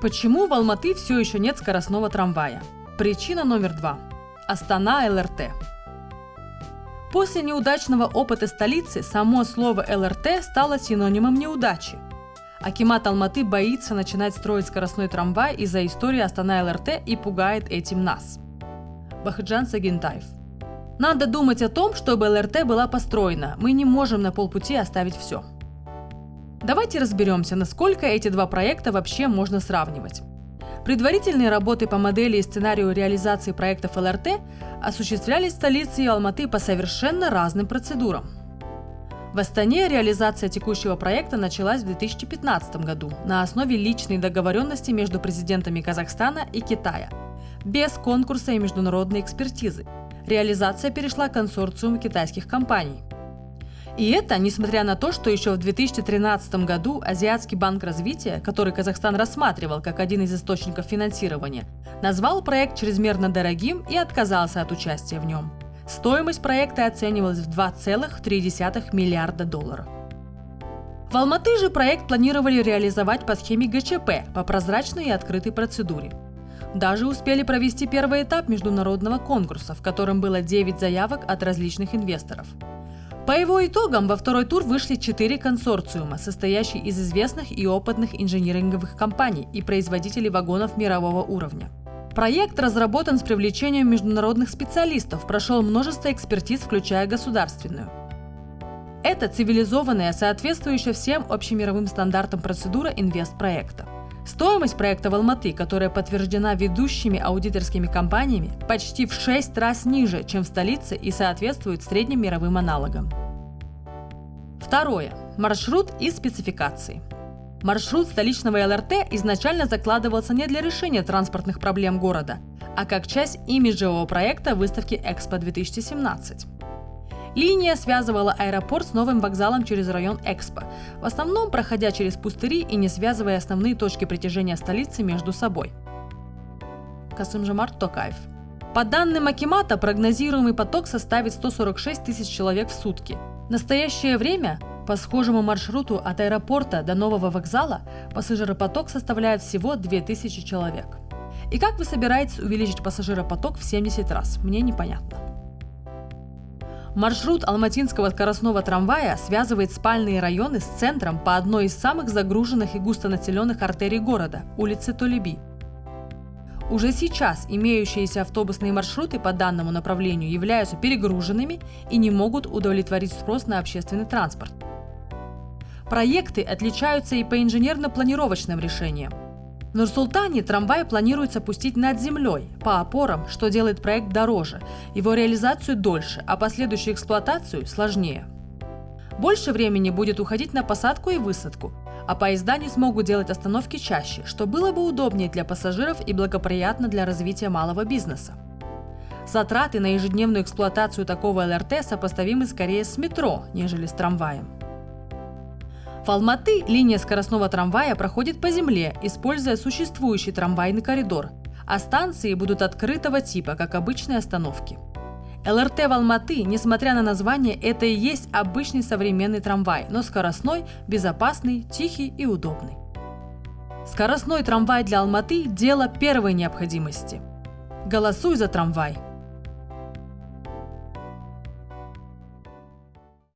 Почему в Алматы все еще нет скоростного трамвая? Причина номер 2. Астана ЛРТ. После неудачного опыта столицы само слово ЛРТ стало синонимом неудачи. Акимат Алматы боится начинать строить скоростной трамвай из-за истории Астана ЛРТ и пугает этим нас. Бахыджан Сагентаев. Надо думать о том, чтобы ЛРТ была построена. Мы не можем на полпути оставить все. Давайте разберемся, насколько эти два проекта вообще можно сравнивать. Предварительные работы по модели и сценарию реализации проектов ЛРТ осуществлялись в столице и Алматы по совершенно разным процедурам. В Астане реализация текущего проекта началась в 2015 году на основе личной договоренности между президентами Казахстана и Китая, без конкурса и международной экспертизы. Реализация перешла к консорциуму китайских компаний. И это несмотря на то, что еще в 2013 году Азиатский банк развития, который Казахстан рассматривал как один из источников финансирования, назвал проект чрезмерно дорогим и отказался от участия в нем. Стоимость проекта оценивалась в $2,3 миллиарда. В Алматы же проект планировали реализовать по схеме ГЧП по прозрачной и открытой процедуре. Даже успели провести первый этап международного конкурса, в котором было 9 заявок от различных инвесторов. По его итогам во второй тур вышли 4 консорциума, состоящие из известных и опытных инжиниринговых компаний и производителей вагонов мирового уровня. Проект разработан с привлечением международных специалистов, прошел множество экспертиз, включая государственную. Это цивилизованная, соответствующая всем общемировым стандартам процедура инвестпроекта. Стоимость проекта в Алматы, которая подтверждена ведущими аудиторскими компаниями, почти в 6 раз ниже, чем в столице и соответствует средним мировым аналогам. Второе. Маршрут и спецификации. Маршрут столичного ЛРТ изначально закладывался не для решения транспортных проблем города, а как часть имиджевого проекта выставки Экспо-2017. Линия связывала аэропорт с новым вокзалом через район Экспо, в основном проходя через пустыри и не связывая основные точки притяжения столицы между собой. Касым-Жомарт Токаев. По данным Акимата, прогнозируемый поток составит 146 тысяч человек в сутки. В настоящее время по схожему маршруту от аэропорта до нового вокзала пассажиропоток составляет всего 2000 человек. И как вы собираетесь увеличить пассажиропоток в 70 раз, мне непонятно. Маршрут алматинского скоростного трамвая связывает спальные районы с центром по одной из самых загруженных и густонаселенных артерий города – улице Толеби. Уже сейчас имеющиеся автобусные маршруты по данному направлению являются перегруженными и не могут удовлетворить спрос на общественный транспорт. Проекты отличаются и по инженерно-планировочным решениям. В Нур-Султане трамвай планируется пустить над землей, по опорам, что делает проект дороже, его реализацию дольше, а последующую эксплуатацию сложнее. Больше времени будет уходить на посадку и высадку, а поезда не смогут делать остановки чаще, что было бы удобнее для пассажиров и благоприятно для развития малого бизнеса. Затраты на ежедневную эксплуатацию такого ЛРТ сопоставимы скорее с метро, нежели с трамваем. В Алматы линия скоростного трамвая проходит по земле, используя существующий трамвайный коридор, а станции будут открытого типа, как обычные остановки. ЛРТ в Алматы, несмотря на название, это и есть обычный современный трамвай, но скоростной, безопасный, тихий и удобный. Скоростной трамвай для Алматы – дело первой необходимости. Голосуй за трамвай!